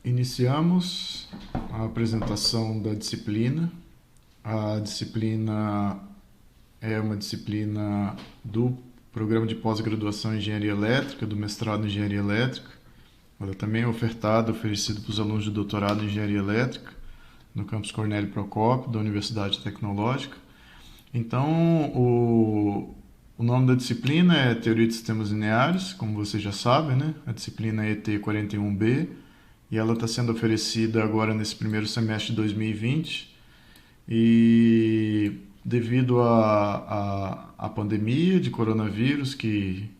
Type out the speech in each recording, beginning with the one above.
Iniciamos a apresentação da disciplina. A disciplina é uma disciplina do Programa de Pós-Graduação em Engenharia Elétrica, do mestrado em Engenharia Elétrica. Ela também é oferecida para os alunos de doutorado em Engenharia Elétrica, no campus Cornélio Procópio, da Universidade Tecnológica. Então, o nome da disciplina é Teoria de Sistemas Lineares, como vocês já sabem, né? A disciplina é ET41B, e ela está sendo oferecida agora nesse primeiro semestre de 2020. E devido à pandemia de coronavírus que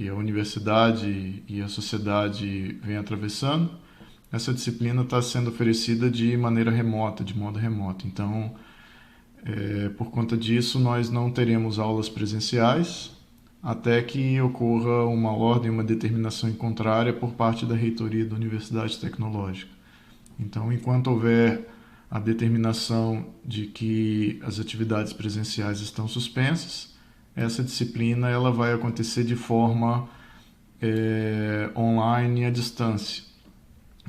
a universidade e a sociedade vem atravessando, essa disciplina está sendo oferecida de maneira remota, de modo remoto. Então, por conta disso, nós não teremos aulas presenciais até que ocorra uma ordem, uma determinação em contrária por parte da reitoria da Universidade Tecnológica. Então, enquanto houver a determinação de que as atividades presenciais estão suspensas, essa disciplina ela vai acontecer de forma online à distância.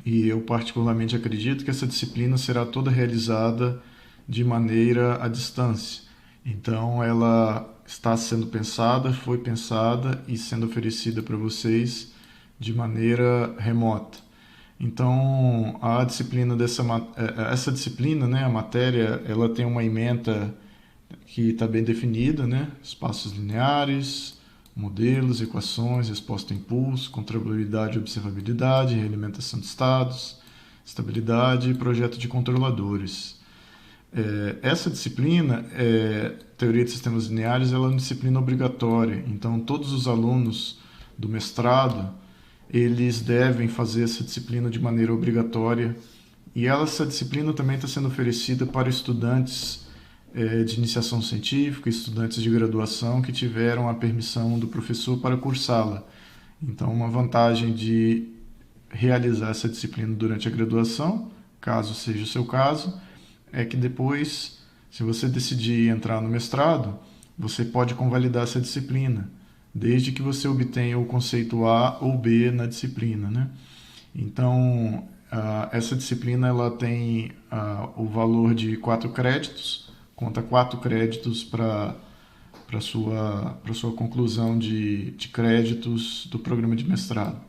E eu particularmente acredito que essa disciplina será toda realizada de maneira à distância. Então ela está sendo pensada, foi pensada e sendo oferecida para vocês de maneira remota. Então a disciplina essa disciplina, né, a matéria, ela tem uma ementa que está bem definida, né? Espaços lineares, modelos, equações, resposta a impulso, controlabilidade e observabilidade, realimentação de estados, estabilidade e projeto de controladores. Essa disciplina, Teoria de Sistemas Lineares, ela é uma disciplina obrigatória. Então, todos os alunos do mestrado, eles devem fazer essa disciplina de maneira obrigatória. E essa disciplina também está sendo oferecida para estudantes de iniciação científica, estudantes de graduação que tiveram a permissão do professor para cursá-la. Então, uma vantagem de realizar essa disciplina durante a graduação, caso seja o seu caso, é que depois, se você decidir entrar no mestrado, você pode convalidar essa disciplina, desde que você obtenha o conceito A ou B na disciplina, né? Então, essa disciplina ela tem o valor de 4 créditos, conta 4 créditos para a sua conclusão de créditos do programa de mestrado.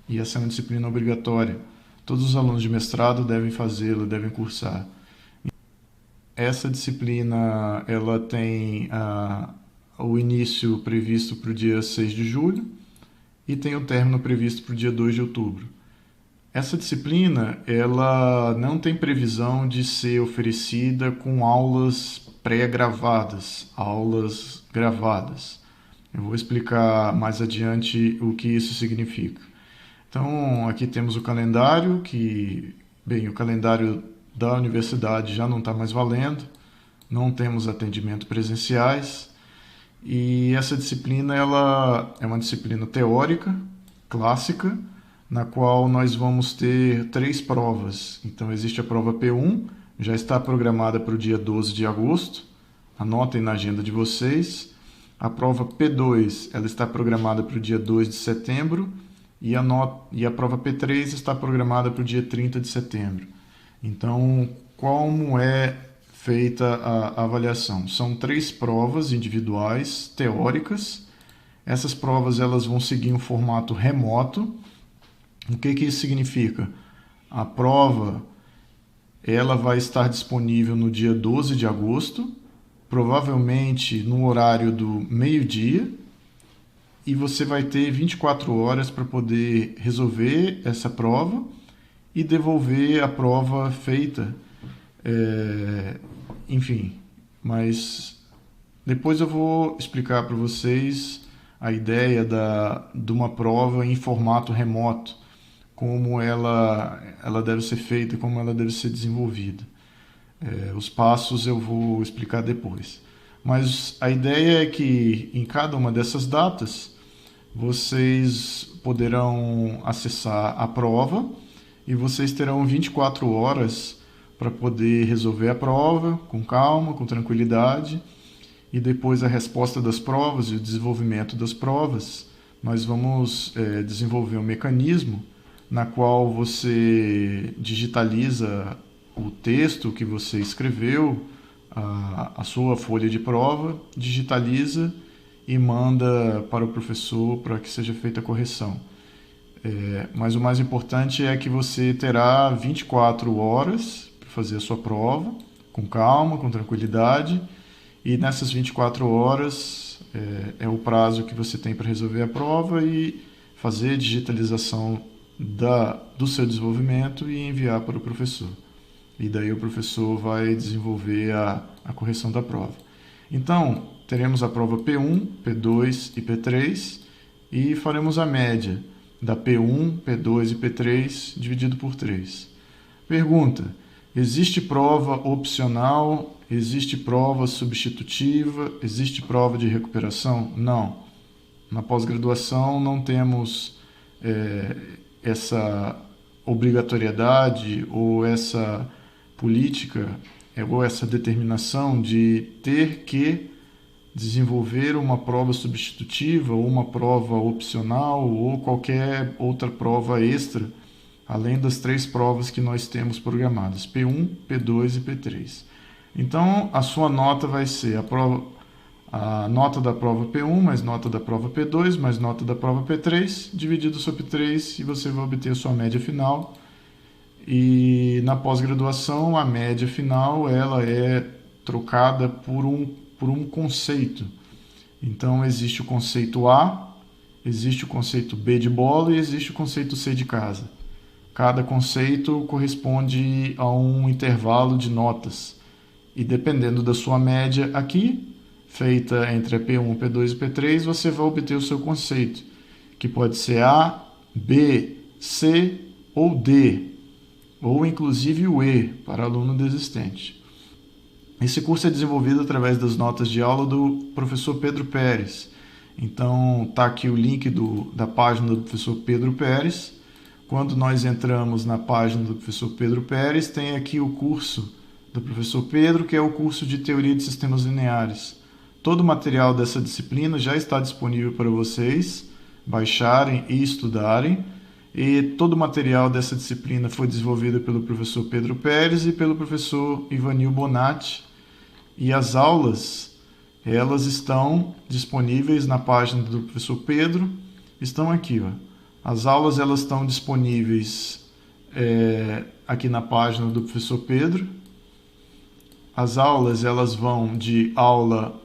E essa é uma disciplina obrigatória. Todos os alunos de mestrado devem fazê-la, devem cursar. Essa disciplina ela tem o início previsto para o dia 6 de julho e tem o término previsto para o dia 2 de outubro. Essa disciplina ela não tem previsão de ser oferecida com aulas pré-gravadas, aulas gravadas. Eu vou explicar mais adiante o que isso significa. Então, aqui temos o calendário, o calendário da universidade já não está mais valendo, não temos atendimento presenciais, e essa disciplina ela é uma disciplina teórica, clássica, na qual nós vamos ter 3 provas. Então existe a prova P1, já está programada para o dia 12 de agosto, anotem na agenda de vocês. A prova P2 ela está programada para o dia 2 de setembro, e a prova P3 está programada para o dia 30 de setembro. Então, como é feita a avaliação? São 3 provas individuais, teóricas. Essas provas elas vão seguir um formato remoto. O que isso significa? A prova ela vai estar disponível no dia 12 de agosto, provavelmente no horário do meio-dia, e você vai ter 24 horas para poder resolver essa prova e devolver a prova feita. Enfim, mas depois eu vou explicar para vocês a ideia de uma prova em formato remoto, como ela deve ser feita, como ela deve ser desenvolvida. Os passos eu vou explicar depois. Mas a ideia é que em cada uma dessas datas vocês poderão acessar a prova e vocês terão 24 horas para poder resolver a prova com calma, com tranquilidade, e depois a resposta das provas e o desenvolvimento das provas, nós vamos desenvolver um mecanismo na qual você digitaliza o texto que você escreveu, a sua folha de prova, digitaliza e manda para o professor para que seja feita a correção. Mas o mais importante é que você terá 24 horas para fazer a sua prova, com calma, com tranquilidade, e nessas 24 horas é o prazo que você tem para resolver a prova e fazer a digitalização do seu desenvolvimento e enviar para o professor. E daí o professor vai desenvolver a correção da prova. Então, teremos a prova P1, P2 e P3 e faremos a média da P1, P2 e P3 dividido por 3. Pergunta: existe prova opcional? Existe prova substitutiva? Existe prova de recuperação? Não. Na pós-graduação não temos essa obrigatoriedade ou essa política ou essa determinação de ter que desenvolver uma prova substitutiva ou uma prova opcional ou qualquer outra prova extra, além das 3 provas que nós temos programadas, P1, P2 e P3. Então, a sua nota vai ser a nota da prova P1 mais nota da prova P2 mais nota da prova P3, dividido sobre 3, e você vai obter a sua média final. E na pós-graduação, a média final ela é trocada por um conceito. Então, existe o conceito A, existe o conceito B de bola e existe o conceito C de casa. Cada conceito corresponde a um intervalo de notas. E dependendo da sua média aqui, feita entre a P1, P2 e P3, você vai obter o seu conceito, que pode ser A, B, C ou D, ou inclusive o E, para aluno desistente. Esse curso é desenvolvido através das notas de aula do professor Pedro Pérez. Então, está aqui o link da página do professor Pedro Pérez. Quando nós entramos na página do professor Pedro Pérez, tem aqui o curso do professor Pedro, que é o curso de Teoria de Sistemas Lineares. Todo o material dessa disciplina já está disponível para vocês baixarem e estudarem. E todo o material dessa disciplina foi desenvolvido pelo professor Pedro Pérez e pelo professor Ivanil Bonatti. E as aulas, elas estão disponíveis na página do professor Pedro. Estão aqui, ó. As aulas elas estão disponíveis aqui na página do professor Pedro. As aulas elas vão de aula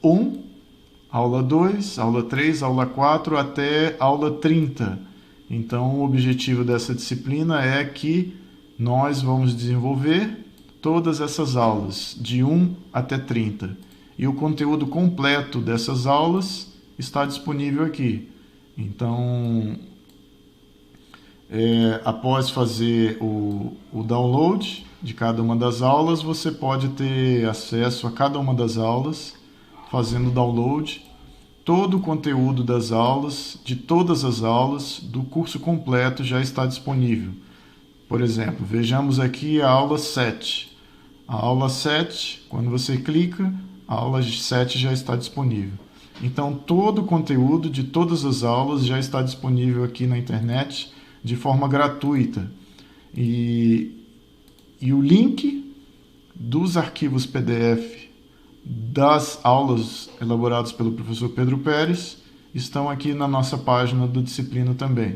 1, aula 2, aula 3, aula 4 até aula 30. Então, o objetivo dessa disciplina é que nós vamos desenvolver todas essas aulas, de 1 até 30. E o conteúdo completo dessas aulas está disponível aqui. Então, após fazer o download de cada uma das aulas, você pode ter acesso a cada uma das aulas, fazendo o download. Todo o conteúdo das aulas, de todas as aulas, do curso completo já está disponível. Por exemplo, vejamos aqui a aula 7. A aula 7, quando você clica, a aula 7 já está disponível. Então, todo o conteúdo de todas as aulas já está disponível aqui na internet de forma gratuita. E o link dos arquivos PDF das aulas elaboradas pelo professor Pedro Pérez estão aqui na nossa página da disciplina também.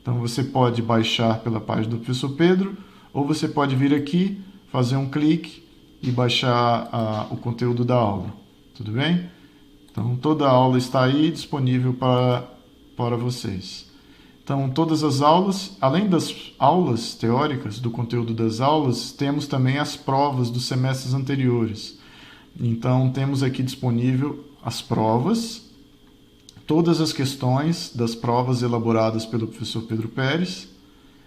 Então você pode baixar pela página do professor Pedro, ou você pode vir aqui, fazer um clique e baixar o conteúdo da aula. Tudo bem? Então toda a aula está aí disponível para vocês. Então todas as aulas, além das aulas teóricas, do conteúdo das aulas, temos também as provas dos semestres anteriores. Então, temos aqui disponível as provas, todas as questões das provas elaboradas pelo professor Pedro Pérez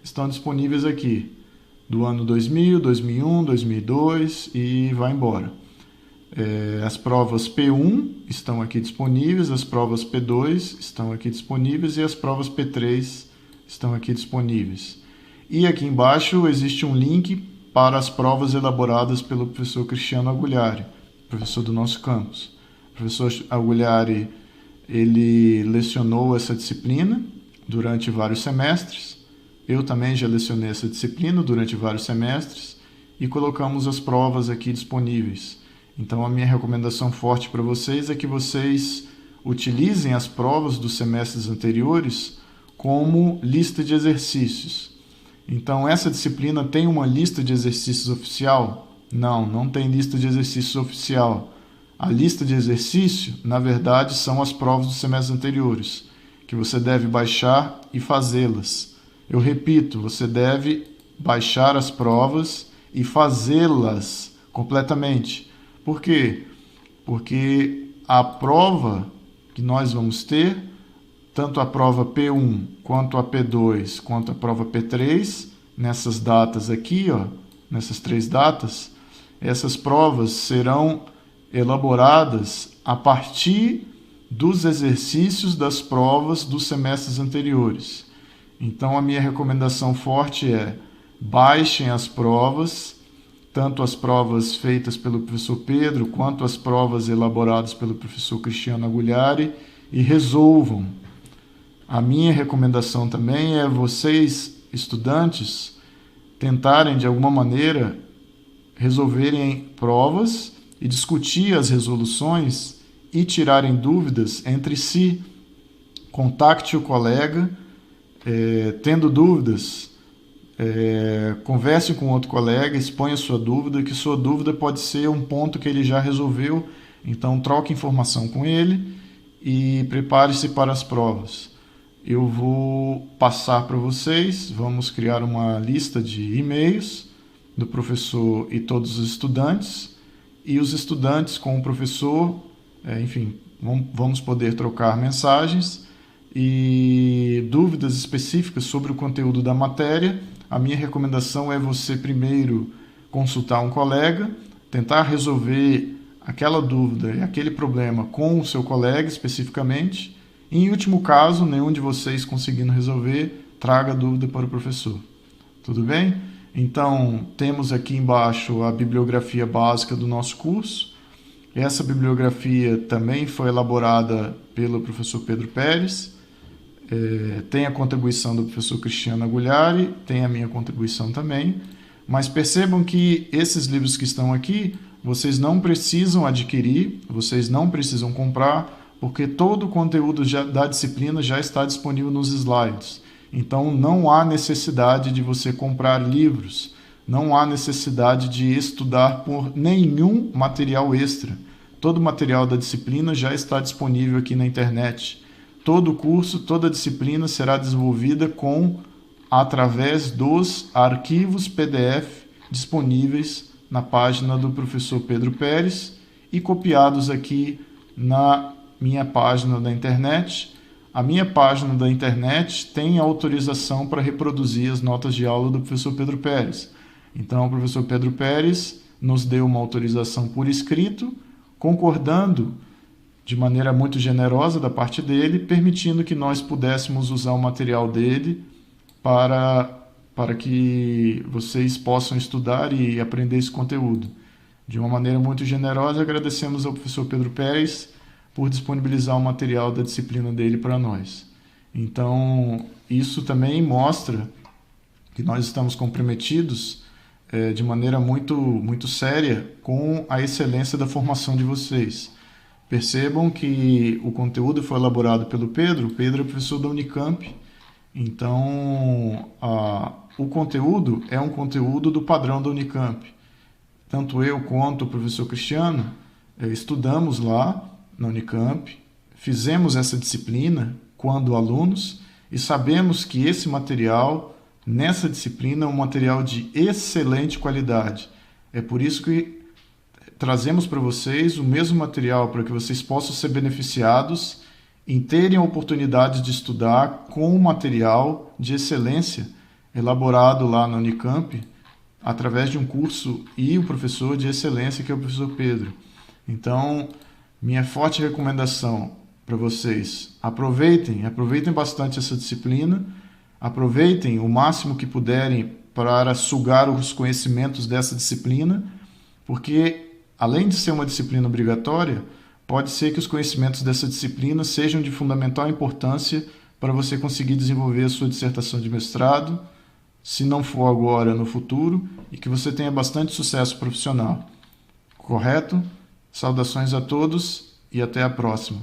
estão disponíveis aqui, do ano 2000, 2001, 2002 e vai embora. As provas P1 estão aqui disponíveis, as provas P2 estão aqui disponíveis e as provas P3 estão aqui disponíveis. E aqui embaixo existe um link para as provas elaboradas pelo professor Cristiano Agugliari, professor do nosso campus. O professor Agugliari, ele lecionou essa disciplina durante vários semestres, Eu também já lecionei essa disciplina durante vários semestres e colocamos as provas aqui disponíveis. Então, a minha recomendação forte para vocês é que vocês utilizem as provas dos semestres anteriores como lista de exercícios. Então, essa disciplina tem uma lista de exercícios oficial? Não, não tem lista de exercícios oficial. A lista de exercício, na verdade, são as provas dos semestres anteriores, que você deve baixar e fazê-las. Eu repito, você deve baixar as provas e fazê-las completamente. Por quê? Porque a prova que nós vamos ter, tanto a prova P1, quanto a P2, quanto a prova P3, nessas datas aqui, ó, nessas 3 datas, essas provas serão elaboradas a partir dos exercícios das provas dos semestres anteriores. Então, a minha recomendação forte é: baixem as provas, tanto as provas feitas pelo professor Pedro, quanto as provas elaboradas pelo professor Cristiano Agugliari, e resolvam. A minha recomendação também é vocês, estudantes, tentarem de alguma maneira resolverem provas e discutir as resoluções e tirarem dúvidas entre si. Contacte o colega, tendo dúvidas, converse com outro colega, exponha sua dúvida, que sua dúvida pode ser um ponto que ele já resolveu. Então, troque informação com ele e prepare-se para as provas. Eu vou passar para vocês, vamos criar uma lista de e-mails do professor e todos os estudantes, e os estudantes com o professor, enfim, vamos poder trocar mensagens e dúvidas específicas sobre o conteúdo da matéria. A minha recomendação é você primeiro consultar um colega, tentar resolver aquela dúvida e aquele problema com o seu colega especificamente. E, em último caso, nenhum de vocês conseguindo resolver, traga a dúvida para o professor. Tudo bem? Então, temos aqui embaixo a bibliografia básica do nosso curso. Essa bibliografia também foi elaborada pelo professor Pedro Pérez. Tem a contribuição do professor Cristiano Agugliari, tem a minha contribuição também. Mas percebam que esses livros que estão aqui, vocês não precisam adquirir, vocês não precisam comprar, porque todo o conteúdo da disciplina já está disponível nos slides. Então, não há necessidade de você comprar livros, não há necessidade de estudar por nenhum material extra. Todo o material da disciplina já está disponível aqui na internet. Todo o curso, toda a disciplina será desenvolvida através dos arquivos PDF disponíveis na página do professor Pedro Pérez e copiados aqui na minha página da internet. A minha página da internet tem autorização para reproduzir as notas de aula do professor Pedro Pérez. Então, o professor Pedro Pérez nos deu uma autorização por escrito, concordando de maneira muito generosa da parte dele, permitindo que nós pudéssemos usar o material dele para que vocês possam estudar e aprender esse conteúdo. De uma maneira muito generosa, agradecemos ao professor Pedro Pérez por disponibilizar o material da disciplina dele para nós. Então, isso também mostra que nós estamos comprometidos de maneira muito, muito séria com a excelência da formação de vocês. Percebam que o conteúdo foi elaborado pelo Pedro. O Pedro é professor da Unicamp. Então, o conteúdo é um conteúdo do padrão da Unicamp. Tanto eu quanto o professor Cristiano estudamos lá na Unicamp, fizemos essa disciplina quando alunos e sabemos que esse material, nessa disciplina, é um material de excelente qualidade. É por isso que trazemos para vocês o mesmo material para que vocês possam ser beneficiados em terem a oportunidade de estudar com um material de excelência elaborado lá na Unicamp através de um curso e um professor de excelência que é o professor Pedro. Então, minha forte recomendação para vocês: aproveitem bastante essa disciplina, aproveitem o máximo que puderem para sugar os conhecimentos dessa disciplina, porque além de ser uma disciplina obrigatória, pode ser que os conhecimentos dessa disciplina sejam de fundamental importância para você conseguir desenvolver a sua dissertação de mestrado, se não for agora, no futuro, e que você tenha bastante sucesso profissional. Correto? Saudações a todos e até a próxima.